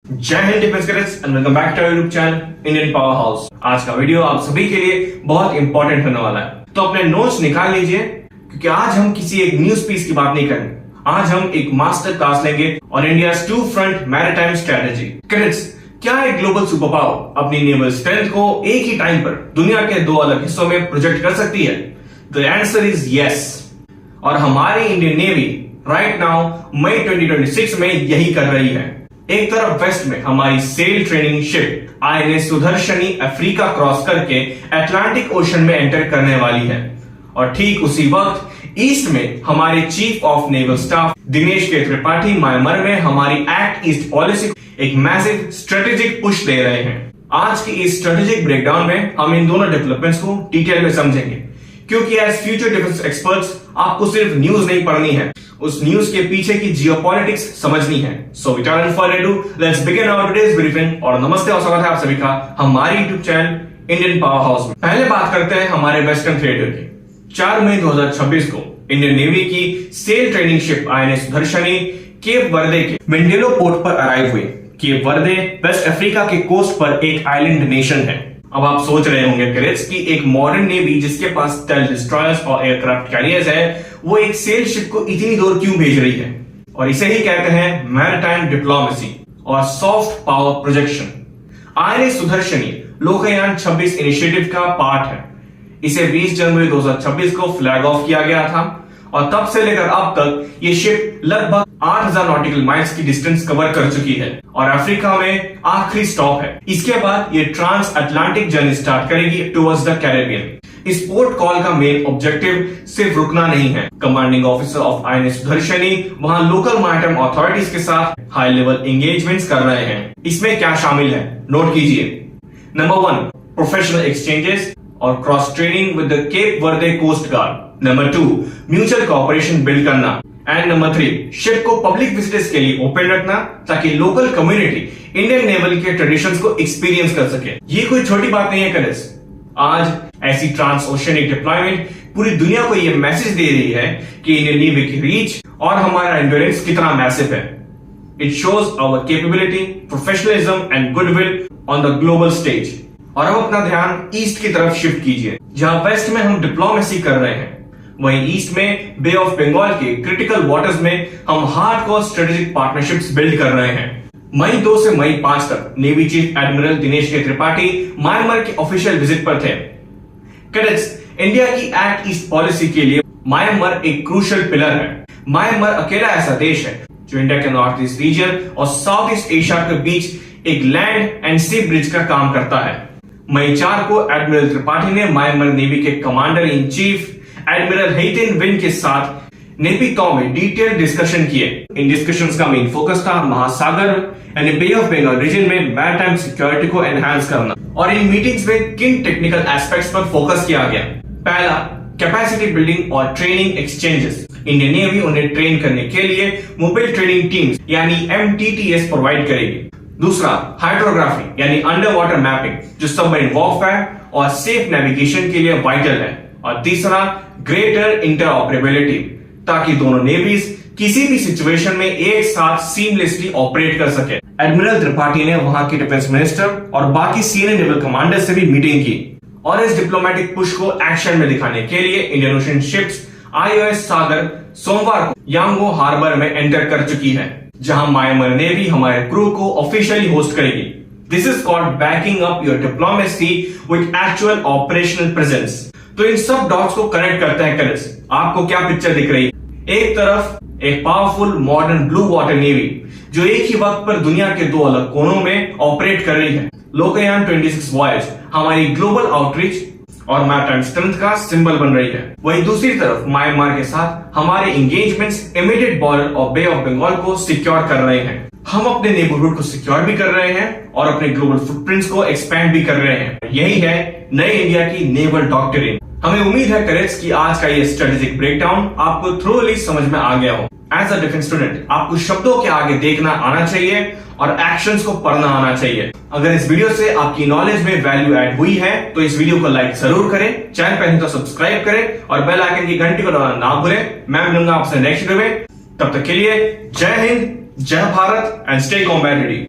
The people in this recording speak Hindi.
जय हिंद defence cadets and welcome back to our YouTube channel Indian power house. आज का वीडियो आप सभी के लिए बहुत इंपॉर्टेंट होने वाला है, तो अपने नोट्स निकाल लीजिए क्योंकि आज हम किसी एक न्यूज पीस की बात नहीं करेंगे। आज हम एक मास्टर क्लास लेंगे on India's two front maritime strategy. Cadets, क्या एक ग्लोबल सुपर पावर अपनी नेवल स्ट्रेंथ को एक ही टाइम पर दुनिया के दो अलग हिस्सों में प्रोजेक्ट कर सकती है? The answer is yes. और हमारी इंडियन नेवी राइट नाउ मई 2026 में यही कर रही है। एक तरफ वेस्ट में हमारी sail training ship INS Sudarshini Africa cross करके अटलांटिक ओशन में एंटर करने वाली है, और ठीक उसी वक्त ईस्ट में हमारे chief of naval staff Dinesh के त्रिपाठी म्यांमार में हमारी एक्ट ईस्ट पॉलिसी एक मैसिव स्ट्रेटेजिक पुश दे रहे हैं। आज की इस स्ट्रेटेजिक ब्रेकडाउन में हम इन दोनों डेवलपमेंट्स को डिटेल में समझेंगे, क्योंकि एज फ्यूचर डिफेंस एक्सपर्ट्स आपको सिर्फ न्यूज नहीं पढ़नी है, उस न्यूज के पीछे की जियोपॉलिटिक्स समझनी है। So without further ado let's begin our today's briefing. और नमस्ते और स्वागत है आप सभी का हमारे YouTube channel Indian power house में। पहले बात करते हैं हमारे वेस्टर्न थिएटर की। 4 मई 2026 को इंडियन नेवी की sail training ship INS Sudarshini Cape Verde के मिंडेलो पोर्ट पर अराइव हुई। केप वर्दे वेस्ट अफ्रीका के कोस्ट पर एक आइलैंड नेशन है। अब आप सोच रहे होंगे कैडेट्स कि एक मॉडर्न नेवी जिसके पास स्टेल्थ डिस्ट्रॉयर्स और एयरक्राफ्ट कैरियर्स है, वो एक सेल शिप को इतनी दूर क्यों भेज रही है? और इसे ही कहते हैं मैरीटाइम डिप्लोमेसी और soft power projection. INS Sudarshani लोकयान 26 initiative का पार्ट है। इसे 20 जनवरी 2026 को फ्लैग ऑफ किया गया था, और तब से लेकर अब तक ये शिप लगभग 8000 नॉटिकल माइल्स की डिस्टेंस कवर कर चुकी है और अफ्रीका में आखिरी स्टॉप है। इसके बाद ये ट्रांस अटलांटिक जर्नी स्टार्ट करेगी टुवर्ड्स द कैरेबियन। इस पोर्ट कॉल का मेन ऑब्जेक्टिव सिर्फ रुकना नहीं है। Commanding officer of INS Sudarshani वहां लोकल मैरीटाइम अथॉरिटीज के साथ हाई लेवल एंगेजमेंट्स कर रहे हैं। इसमें क्या शामिल है, नोट कीजिए। नंबर 1, प्रोफेशनल एक्सचेंजेस और cross training with the Cape Verde Coast Guard. Number 2, mutual cooperation build करना। एंड नंबर 3, शिप को पब्लिक विजिटर्स के लिए ओपन रखना ताकि लोकल कम्युनिटी इंडियन नेवल के ट्रेडिशंस को एक्सपीरियंस कर सके। ये कोई छोटी बात नहीं है कैडेट्स। आज ऐसी ट्रांस ओशियनिक डिप्लॉयमेंट पूरी दुनिया को यह मैसेज दे रही है कि इंडियन नेवी की रीच और हमारा एंड्योरेंस कितना मैसिव है। It shows our capability, professionalism and goodwill on the global stage. और अब अपना ध्यान ईस्ट की तरफ शिफ्ट कीजिए, जहां वेस्ट में हम डिप्लोमेसी कर रहे हैं, वहीं ईस्ट में बे ऑफ बंगाल के क्रिटिकल वाटर्स में हम हार्डकोर स्ट्रेटेजिक पार्टनरशिप्स बिल्ड कर रहे हैं। मई 2 से मई 5 तक नेवी चीफ एडमिरल दिनेश के त्रिपाठी म्यांमार के ऑफिशियल विजिट पर थे। कैडेट्स, इंडिया की एक्ट ईस्ट पॉलिसी के लिए म्यांमार एक क्रूशियल पिलर है। म्यांमार अकेला ऐसा देश है जो इंडिया के नॉर्थ ईस्ट रीजन और साउथ ईस्ट एशिया के बीच एक लैंड एंड सी ब्रिज का काम करता है। मई 4 को एडमिरल त्रिपाठी ने म्यांमार नेवी के commander in chief admiral Htein Win के साथ नेपितो में डिटेल डिस्कशन किए। इन डिस्कशंस का मेन फोकस था महासागर यानी बे ऑफ बंगाल रीजन में मैरीटाइम सिक्योरिटी को एनहांस करना, और इन मीटिंग्स में किन टेक्निकल एस्पेक्ट्स पर फोकस किया गया। पहला, कैपेसिटी बिल्डिंग और ट्रेनिंग एक्सचेंजेस। इंडियन नेवी उन्हें ट्रेन करने के लिए मोबाइल ट्रेनिंग टीम्स यानी MTTS प्रोवाइड करेगी। दूसरा, हाइड्रोग्राफी यानी अंडर वाटर मैपिंग, जो सबमरीन वॉरफेयर और सेफ नेविगेशन के लिए वाइटल है। और तीसरा, ग्रेटर इंटरऑपरेबिलिटी, ताकि दोनों नेवीज किसी भी सिचुएशन में एक साथ सीमलेसली ऑपरेट कर सके। एडमिरल त्रिपाठी ने वहां के डिफेंस मिनिस्टर और बाकी सीनियर नेवल कमांडर से भी मीटिंग की, और इस डिप्लोमेटिक पुश को एक्शन में दिखाने के लिए इंडियन ओशन शिप्स IOS सागर सोमवार को यांगो हार्बर में एंटर कर चुकी है, जहां म्यांमार नेवी हमारे क्रू को ऑफिशियली होस्ट करेगी। This is called banking up your diplomacy with actual operational presence. तो इन सब डॉट्स को कनेक्ट करते हैं कैडेट्स। आपको क्या पिक्चर दिख रही है? एक तरफ एक powerful modern blue water navy जो एक ही वक्त पर दुनिया के दो अलग कोनों में ऑपरेट कर रही है। लोकयान 26 वॉयज हमारी ग्लोबल आउटरीच और मैरीटाइम स्ट्रेंथ का सिंबल बन रही है। वहीं दूसरी तरफ म्यांमार के साथ हमारे एंगेजमेंट्स इमीडिएट बॉर्डर और बे ऑफ बंगाल को सिक्योर कर रहे हैं। हम अपने नेबरहुड को सिक्योर भी कर रहे हैं और अपने ग्लोबल फुटप्रिंट्स को एक्सपैंड भी कर रहे हैं। यही है नई इंडिया की नेवल डॉक्ट्रिन। हमें उम्मीद है कैडेट्स कि आज का ये स्ट्रेटेजिक ब्रेकडाउन आपको थ्रोली समझ में आ गया हो। एज अ डिफेंस स्टूडेंट आपको शब्दों के आगे देखना आना चाहिए और एक्शंस को पढ़ना आना चाहिए। अगर इस वीडियो से आपकी नॉलेज में वैल्यू ऐड हुई है तो इस वीडियो को लाइक जरूर करें, चैनल पर नहीं तो सब्सक्राइब करें और बेल आइकन की घंटी को दबाना ना भूलें। मैं मिलूंगा आपसे नेक्स्ट वीडियो में, तब तक के लिए जय हिंद, जय Bharat and stay combat ready.